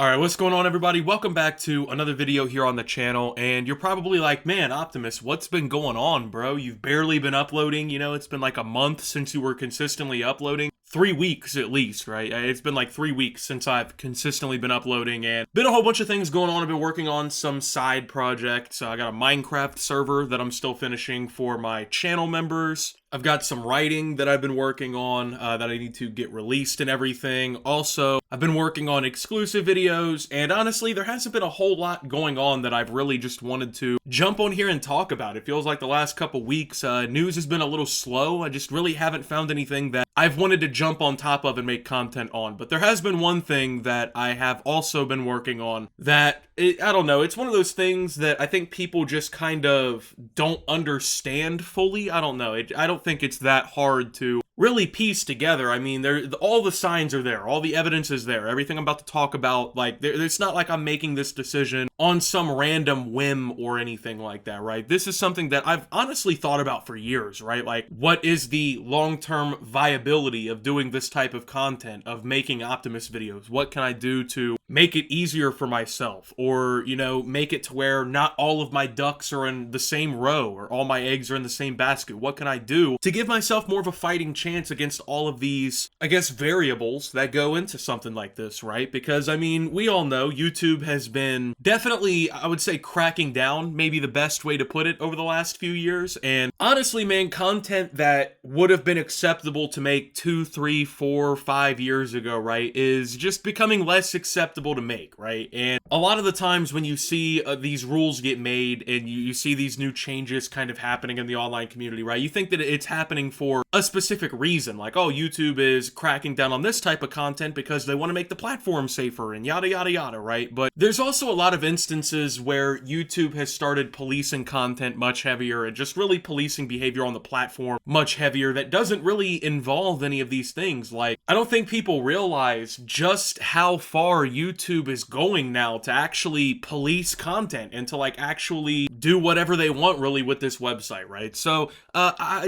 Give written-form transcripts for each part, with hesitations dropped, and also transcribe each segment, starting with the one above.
Alright, what's going on everybody? Welcome back to another video here on the channel, and you're probably like, man, Optimus, what's been going on, bro? You've barely been uploading, it's been like a month since you were consistently uploading. 3 weeks at least, right? It's been like 3 weeks since I've consistently been uploading, and been a whole bunch of things going on. I've been working on some side projects. I got a Minecraft server that I'm still finishing for my channel members. I've got some writing that I've been working on that I need to get released and everything. Also, I've been working on exclusive videos, and honestly, there hasn't been a whole lot going on that I've really just wanted to jump on here and talk about. It feels like the last couple weeks, news has been a little slow. I just really haven't found anything that I've wanted to jump on top of and make content on. But there has been one thing that I have also been working on that, I don't know, it's one of those things that I think people just kind of don't understand fully. I don't know. I don't think it's that hard to really piece together. I mean, all the signs are there, all the evidence is there, everything I'm about to talk about, like, it's not like I'm making this decision on some random whim or anything like that, right? This is something that I've honestly thought about for years, right? Like, what is the long-term viability of doing this type of content, of making Optimus videos? What can I do to make it easier for myself, or, make it to where not all of my ducks are in the same row, or all my eggs are in the same basket? What can I do to give myself more of a fighting chance against all of these, I guess, variables that go into something like this, right? Because, I mean, we all know YouTube has been definitely, I would say, cracking down, maybe the best way to put it, over the last few years. And honestly, man, content that would have been acceptable to make 2, 3, 4, 5 years ago, right, is just becoming less acceptable to make, right? And a lot of the times when you see these rules get made and you see these new changes kind of happening in the online community, right, you think that it's happening for a specific reason, like, oh, YouTube is cracking down on this type of content because they want to make the platform safer and yada yada yada, right? But there's also a lot of instances where YouTube has started policing content much heavier and just really policing behavior on the platform much heavier that doesn't really involve any of these things. Like, I don't think people realize just how far YouTube is going now to actually police content and to, like, actually do whatever they want really with this website, right? So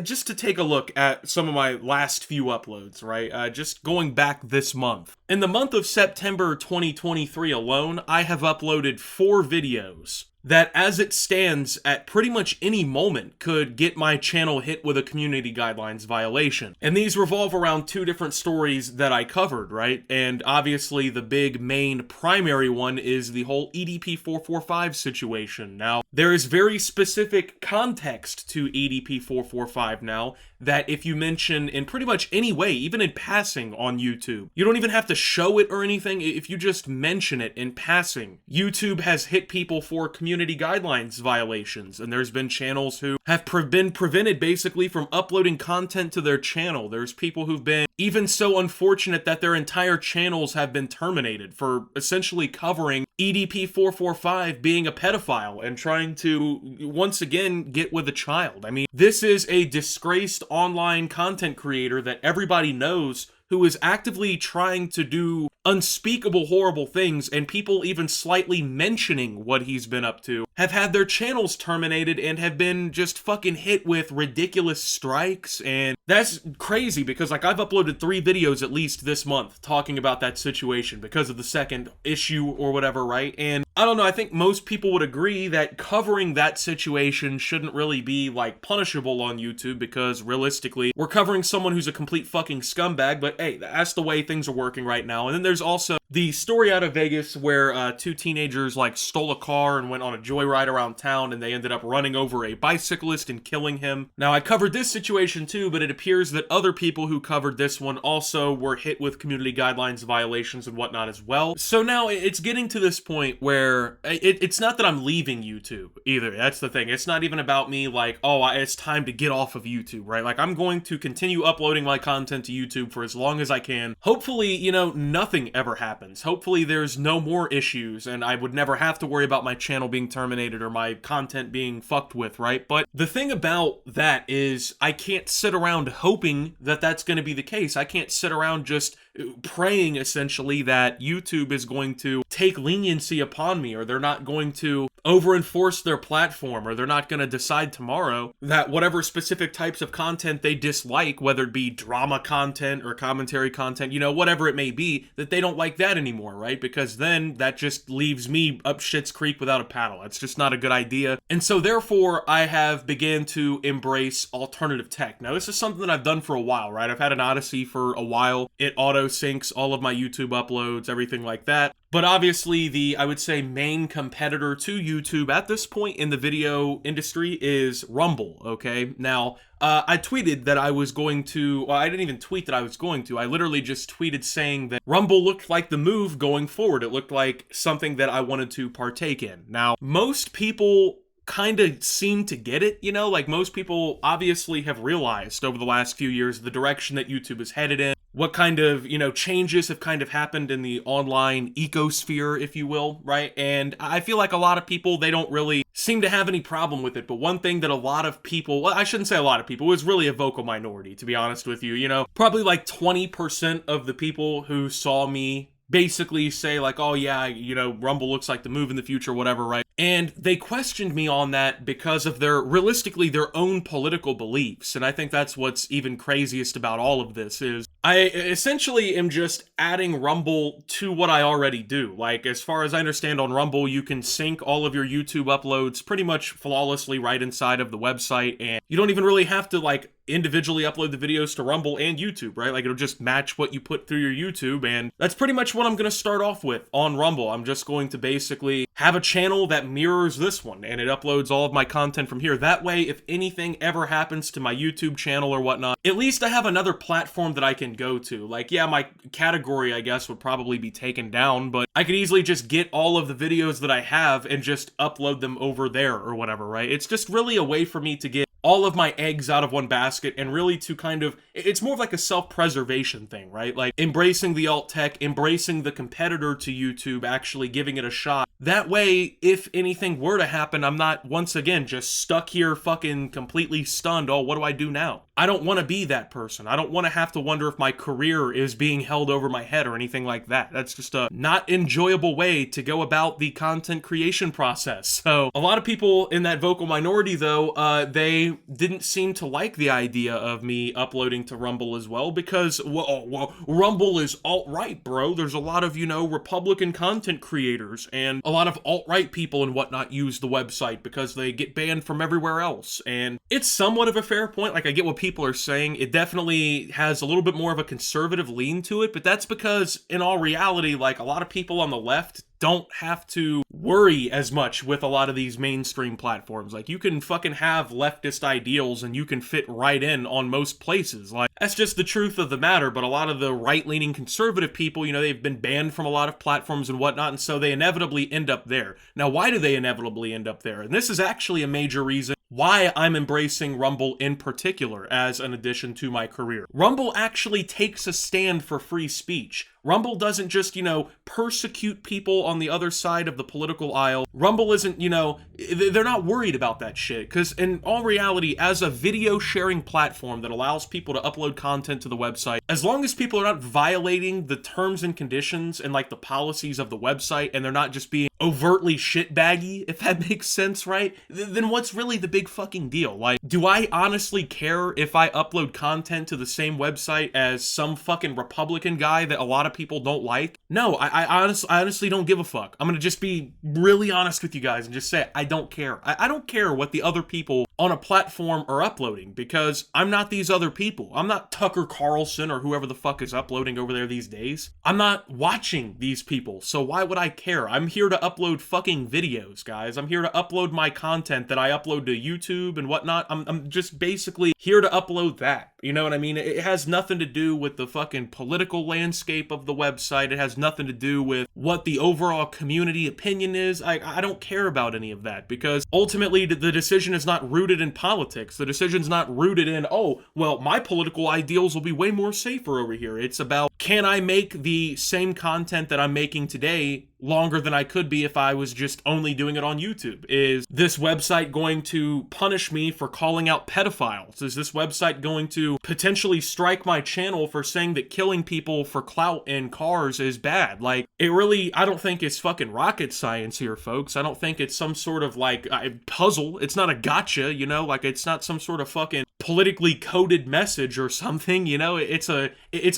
just to take a look at some of my last few uploads, right? Just going back this month. In the month of September 2023 alone, I have uploaded 4 videos that, as it stands, at pretty much any moment could get my channel hit with a community guidelines violation. And these revolve around 2 different stories that I covered, right? And obviously the big main primary one is the whole EDP 445 situation. Now, there is very specific context to EDP 445 now, that if you mention in pretty much any way, even in passing on YouTube, you don't even have to show it or anything. If you just mention it in passing, YouTube has hit people for community guidelines violations, and there's been channels who have been prevented basically from uploading content to their channel. There's people who've been even so unfortunate that their entire channels have been terminated for essentially covering EDP 445 being a pedophile and trying to once again get with a child. I mean, this is a disgraced online content creator that everybody knows who is actively trying to do unspeakable horrible things, and people even slightly mentioning what he's been up to have had their channels terminated and have been just fucking hit with ridiculous strikes. And that's crazy because, like, I've uploaded 3 videos at least this month talking about that situation because of the second issue or whatever, right? And I don't know, I think most people would agree that covering that situation shouldn't really be, like, punishable on YouTube because, realistically, we're covering someone who's a complete fucking scumbag, but hey, that's the way things are working right now. And then there's also the story out of Vegas where 2 teenagers, like, stole a car and went on a joyride around town, and they ended up running over a bicyclist and killing him. Now, I covered this situation too, but it appears that other people who covered this one also were hit with community guidelines violations and whatnot as well. So now it's getting to this point where it's not that I'm leaving YouTube either. That's the thing. It's not even about me like, oh, it's time to get off of YouTube, right? Like, I'm going to continue uploading my content to YouTube for as long as I can. Hopefully, nothing ever happens. Hopefully there's no more issues and I would never have to worry about my channel being terminated or my content being fucked with, right? But the thing about that is I can't sit around hoping that that's going to be the case. I can't sit around just praying essentially that YouTube is going to take leniency upon me, or they're not going to over enforce their platform, or they're not going to decide tomorrow that whatever specific types of content they dislike, whether it be drama content or commentary content, you know, whatever it may be, that they don't like that anymore, right? Because then that just leaves me up shit's creek without a paddle. It's just not a good idea. And so therefore I have began to embrace alternative tech. Now this is something that I've done for a while, right? I've had an Odyssey for a while. It auto syncs all of my YouTube uploads, everything like that. But obviously the, I would say, main competitor to YouTube at this point in the video industry is Rumble, okay? Now, I tweeted that I was going to, well, I didn't even tweet that I was going to. I literally just tweeted saying that Rumble looked like the move going forward. It looked like something that I wanted to partake in. Now, most people kind of seem to get it, you know? Like, most people obviously have realized over the last few years the direction that YouTube is headed in, what kind of, you know, changes have kind of happened in the online ecosphere, if you will, right? And I feel like a lot of people, they don't really seem to have any problem with it. But one thing that a lot of people, well, I shouldn't say a lot of people, it was really a vocal minority, to be honest with you, you know? Probably like 20% of the people who saw me basically say like, oh yeah, you know, Rumble looks like the move in the future, whatever, right? And they questioned me on that because of realistically, their own political beliefs. And I think that's what's even craziest about all of this is I essentially am just adding Rumble to what I already do. Like, as far as I understand on Rumble, you can sync all of your YouTube uploads pretty much flawlessly right inside of the website. And you don't even really have to like individually upload the videos to Rumble and YouTube, right? Like, it'll just match what you put through your YouTube. And that's pretty much what I'm going to start off with on Rumble. I'm just going to basically have a channel that mirrors this one, and it uploads all of my content from here. That way, if anything ever happens to my YouTube channel or whatnot, at least I have another platform that I can go to. Like, yeah, my category, I guess, would probably be taken down, but I could easily just get all of the videos that I have and just upload them over there or whatever, right? It's just really a way for me to get all of my eggs out of one basket and really to kind of, it's more of like a self-preservation thing, right? Like embracing the alt tech, embracing the competitor to YouTube, actually giving it a shot. That way, if anything were to happen, I'm not once again just stuck here fucking completely stunned. Oh, what do I do now? I don't want to be that person. I don't want to have to wonder if my career is being held over my head or anything like that. That's just a not enjoyable way to go about the content creation process. So a lot of people in that vocal minority though, they didn't seem to like the idea of me uploading to Rumble as well because, well, Rumble is alt-right, bro. There's a lot of, you know, Republican content creators and a lot of alt-right people and whatnot use the website because they get banned from everywhere else. And it's somewhat of a fair point. Like, I get what people are saying. It definitely has a little bit more of a conservative lean to it, but that's because in all reality, like, a lot of people on the left don't have to worry as much with a lot of these mainstream platforms. Like, you can fucking have leftist ideals and you can fit right in on most places. Like, that's just the truth of the matter. But a lot of the right-leaning conservative people, you know, they've been banned from a lot of platforms and whatnot, and so they inevitably end up there. Now, why do they inevitably end up there? And this is actually a major reason why I'm embracing Rumble in particular as an addition to my career. Rumble actually takes a stand for free speech. Rumble doesn't just, you know, persecute people on the other side of the political aisle. Rumble isn't, you know, they're not worried about that shit. Because in all reality, as a video sharing platform that allows people to upload content to the website, as long as people are not violating the terms and conditions and like the policies of the website, and they're not just being overtly shitbaggy, if that makes sense, right? Then what's really the big fucking deal? Like, do I honestly care if I upload content to the same website as some fucking Republican guy that a lot of people don't like? No, I honestly don't give a fuck. I'm gonna just be really honest with you guys and just say I don't care. I don't care what the other people on a platform are uploading because I'm not these other people. I'm not Tucker Carlson or whoever the fuck is uploading over there these days. I'm not watching these people, so why would I care? I'm here to upload fucking videos, guys. I'm here to upload my content that I upload to YouTube and whatnot. I'm just basically here to upload that. You know what I mean? It has nothing to do with the fucking political landscape of the website. It has nothing to do with what the overall community opinion is. I don't care about any of that because ultimately the decision is not rooted in politics. The decision's not rooted in, oh, well, my political ideals will be way more safer over here. It's about, can I make the same content that I'm making today longer than I could be if I was just only doing it on YouTube. Is this website going to punish me for calling out pedophiles? Is this website going to potentially strike my channel for saying that killing people for clout in cars is bad? Like, it really, I don't think it's fucking rocket science here, folks. I don't think it's some sort of like puzzle. It's not a gotcha, you know, like it's not some sort of fucking politically coded message or something, you know. It's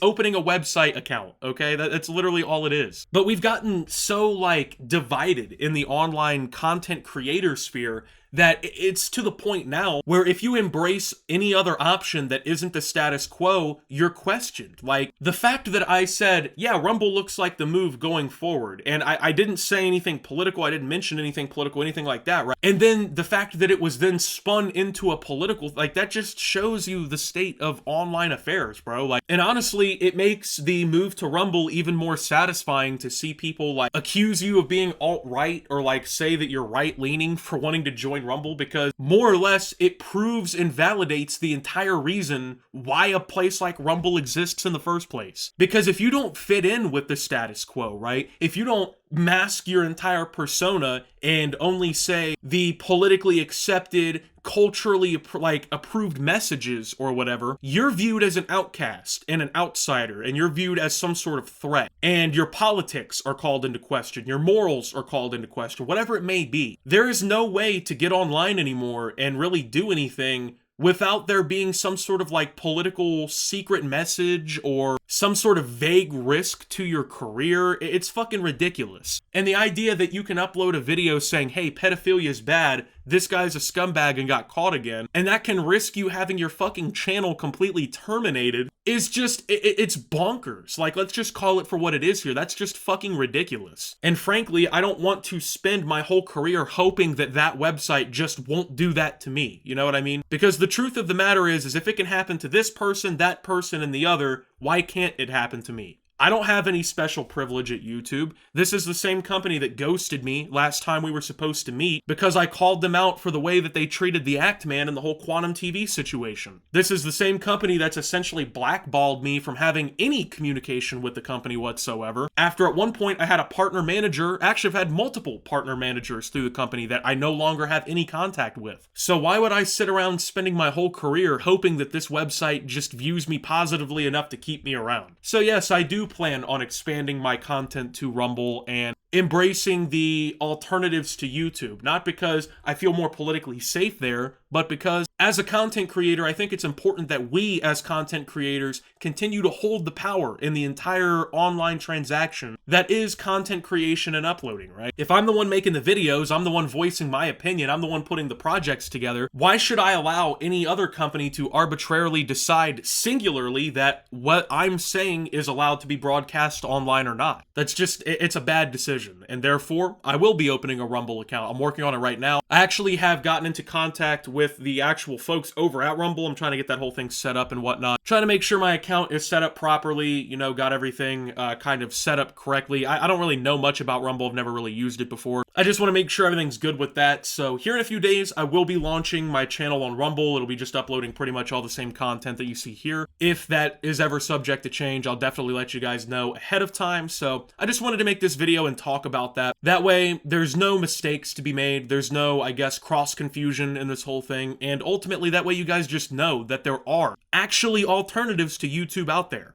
opening a website account, okay? That's literally all it is. But we've gotten so like divided in the online content creator sphere that it's to the point now where if you embrace any other option that isn't the status quo, you're questioned. Like, the fact that I said, yeah, Rumble looks like the move going forward, and I didn't say anything political, I didn't mention anything political, anything like that, right? And then the fact that it was then spun into a political, like, that just shows you the state of online affairs, bro. Like, and honestly, it makes the move to Rumble even more satisfying to see people, like, accuse you of being alt-right, or, like, say that you're right-leaning for wanting to join Rumble, because more or less it proves and validates the entire reason why a place like Rumble exists in the first place. Because if you don't fit in with the status quo, right? If you don't mask your entire persona and only say the politically accepted, culturally approved messages or whatever, you're viewed as an outcast and an outsider, and you're viewed as some sort of threat, and your politics are called into question, your morals are called into question, whatever it may be. There is no way to get online anymore and really do anything without there being some sort of like political secret message or some sort of vague risk to your career. It's fucking ridiculous. And the idea that you can upload a video saying, hey, pedophilia is bad, this guy's a scumbag and got caught again, and that can risk you having your fucking channel completely terminated, is just, it's bonkers. Like, let's just call it for what it is here. That's just fucking ridiculous. And frankly, I don't want to spend my whole career hoping that that website just won't do that to me. You know what I mean? Because the truth of the matter is if it can happen to this person, that person, and the other, why can't it happen to me? I don't have any special privilege at YouTube. This is the same company that ghosted me last time we were supposed to meet because I called them out for the way that they treated the Act Man in the whole Quantum TV situation. This is the same company that's essentially blackballed me from having any communication with the company whatsoever. After at one point I had a partner manager, actually I've had multiple partner managers through the company that I no longer have any contact with. So why would I sit around spending my whole career hoping that this website just views me positively enough to keep me around? So yes, I do plan on expanding my content to Rumble and embracing the alternatives to YouTube. Not because I feel more politically safe there, but because as a content creator, I think it's important that we as content creators continue to hold the power in the entire online transaction that is content creation and uploading, right? If I'm the one making the videos, I'm the one voicing my opinion, I'm the one putting the projects together, why should I allow any other company to arbitrarily decide singularly that what I'm saying is allowed to be broadcast online or not? That's just, it's a bad decision, and therefore, I will be opening a Rumble account. I'm working on it right now. I actually have gotten into contact with the actual folks over at Rumble. I'm trying to get that whole thing set up and whatnot. Trying to make sure my account is set up properly, you know, got everything kind of set up correctly. I don't really know much about Rumble. I've never really used it before. I just want to make sure everything's good with that. So here in a few days, I will be launching my channel on Rumble. It'll be just uploading pretty much all the same content that you see here. If that is ever subject to change, I'll definitely let you guys know ahead of time. So I just wanted to make this video and talk about that. That way, there's no mistakes to be made. There's no, I guess, cross-confusion in this whole thing. And ultimately, that way you guys just know that there are actually alternatives to YouTube out there.